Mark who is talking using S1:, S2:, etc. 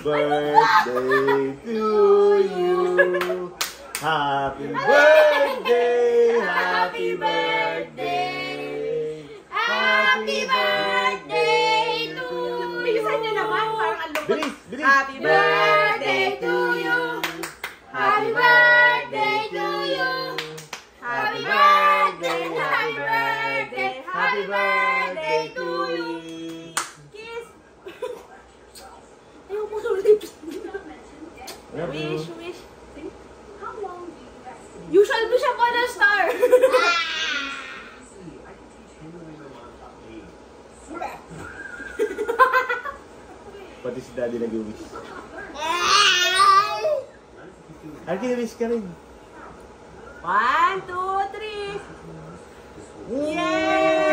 S1: birthday to you. Happy birthday, happy birthday.
S2: Happy birthday to you. Bilisan niyo naman, parang ang lungkot.
S1: Bilis, bilis.
S2: Happy birthday to you. Happy birthday to you. Happy birthday, happy birthday, happy birthday to you. Kiss. Ayaw mo sa lips. Wish, wish. You shall be siya pa na star.
S1: Pati si Daddy nag-wish. Ay, kina-wish ka rin.
S2: 1, 2, 3. Yay!